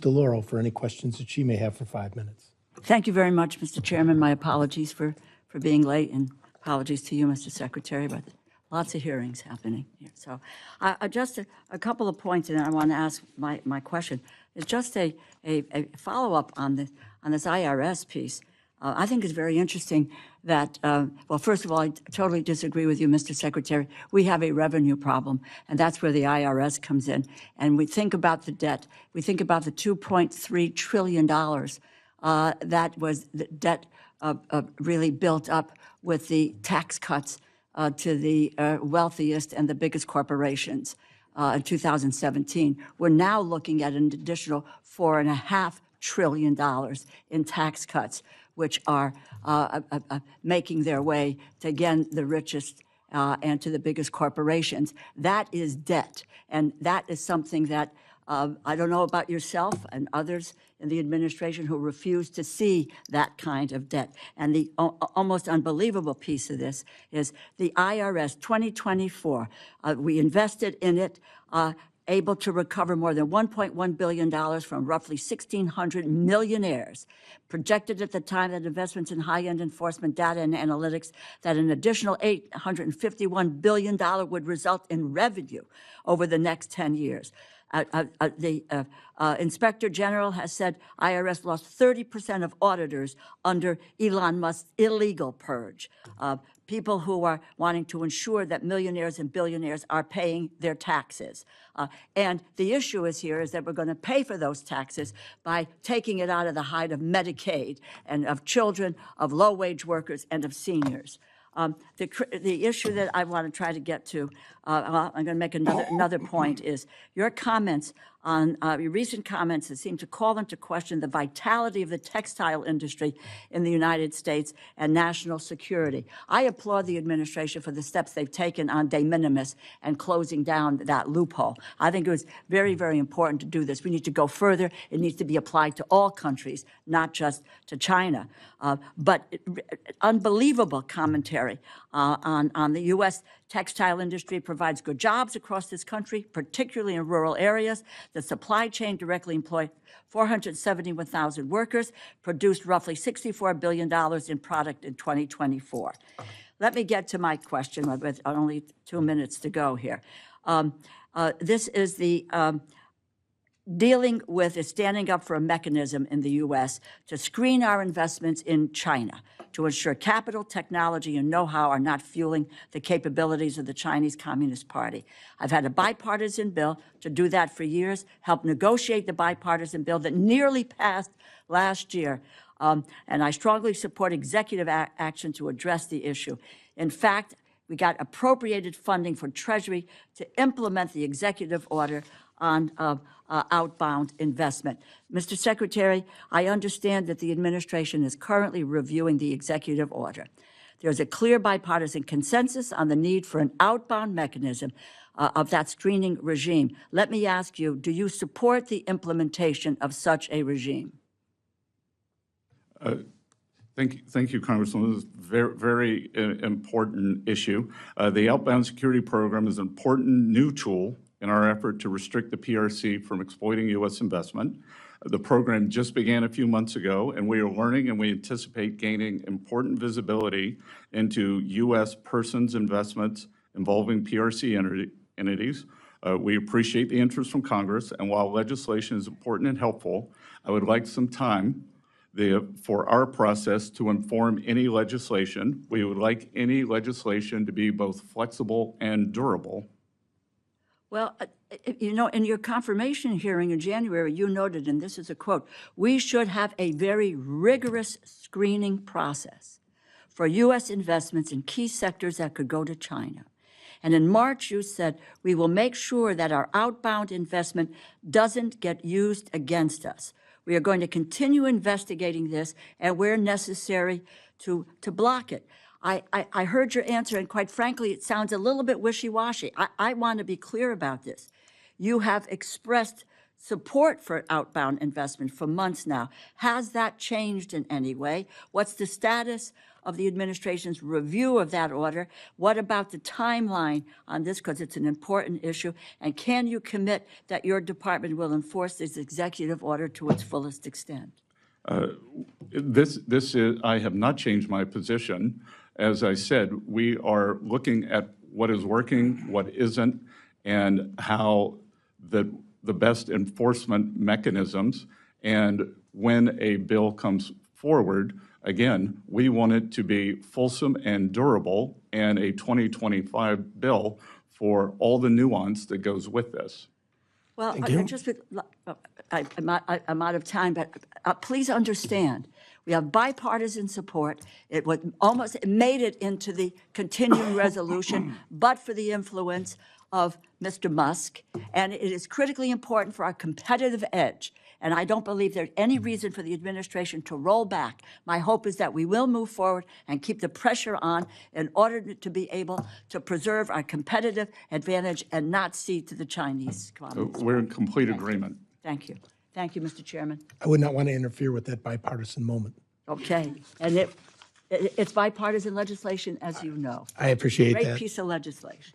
DeLauro for any questions that she may have for 5 minutes. Thank you very much, Mr. Chairman. My apologies for being late, and apologies to you, Mr. Secretary, but lots of hearings happening here. So just a couple of points, and I want to ask my question. It's just a follow-up on this IRS piece. I think it's very interesting that, well, first of all, I totally disagree with you, Mr. Secretary. We have a revenue problem, and that's where the IRS comes in. And we think about the debt. We think about the $2.3 trillion that was the debt really built up with the tax cuts to the wealthiest and the biggest corporations in 2017. We're now looking at an additional $4.5 trillion in tax cuts, which are making their way to, again, the richest and to the biggest corporations. That is debt, and that is something that I don't know about yourself and others in the administration who refuse to see that kind of debt. And the almost unbelievable piece of this is the IRS 2024. We invested in it, able to recover more than $1.1 billion from roughly 1,600 millionaires. Projected at the time that investments in high-end enforcement data and analytics that an additional $851 billion would result in revenue over the next 10 years. The Inspector General has said IRS lost 30% of auditors under Elon Musk's illegal purge. People who are wanting to ensure that millionaires and billionaires are paying their taxes. And the issue is that we're going to pay for those taxes by taking it out of the hide of Medicaid and of children, of low-wage workers, and of seniors. The issue that I want to try to get to, I'm going to make another point, is your comments on your recent comments that seem to call into question the vitality of the textile industry in the United States and national security. I applaud the administration for the steps they've taken on de minimis and closing down that loophole. I think it was very, very important to do this. We need to go further. It needs to be applied to all countries, not just to China. But unbelievable commentary on the U.S. textile industry provides good jobs across this country, particularly in rural areas. The supply chain directly employed 471,000 workers, produced roughly $64 billion in product in 2024. Let me get to my question with only 2 minutes to go here. This is the dealing with standing up for a mechanism in the U.S. to screen our investments in China, to ensure capital, technology, and know-how are not fueling the capabilities of the Chinese Communist Party. I've had a bipartisan bill to do that for years, helped negotiate the bipartisan bill that nearly passed last year, and I strongly support executive action to address the issue. In fact, we got appropriated funding for Treasury to implement the executive order on outbound investment. Mr. Secretary, I understand that the administration is currently reviewing the executive order. There's a clear bipartisan consensus on the need for an outbound mechanism of that screening regime. Let me ask you, do you support the implementation of such a regime? Thank you, Congresswoman. This is a very important issue. The Outbound Security Program is an important new tool in our effort to restrict the PRC from exploiting U.S. investment. The program just began a few months ago, and we are learning and we anticipate gaining important visibility into U.S. persons' investments involving PRC entities. We appreciate the interest from Congress, and while legislation is important and helpful, I would like some time for our process to inform any legislation. We would like any legislation to be both flexible and durable. Well, you know, in your confirmation hearing in January, you noted, and this is a quote, "We should have a very rigorous screening process for U.S. investments in key sectors that could go to China." And in March, you said, "We will make sure that our outbound investment doesn't get used against us. We are going to continue investigating this and where necessary to block it." I heard your answer, and quite frankly, it sounds a little bit wishy-washy. I want to be clear about this. You have expressed support for outbound investment for months now. Has that changed in any way? What's the status of the administration's review of that order? What about the timeline on this, because it's an important issue? And can you commit that your department will enforce this executive order to its fullest extent? This is, I have not changed my position. As I said, we are looking at what is working, what isn't, and how the best enforcement mechanisms. And when a bill comes forward, again, we want it to be fulsome and durable, and a 2025 bill for all the nuance that goes with this. Well, I'm out of time, but please understand, we have bipartisan support. It made it into the continuing resolution, but for the influence of Mr. Musk, and it is critically important for our competitive edge. And I don't believe there's any reason for the administration to roll back. My hope is that we will move forward and keep the pressure on in order to be able to preserve our competitive advantage and not cede to the Chinese communists. We're in complete agreement. Thank you. Thank you, Mr. Chairman. I would not want to interfere with that bipartisan moment. Okay. And it's bipartisan legislation, as you know. I appreciate that. Great piece of legislation.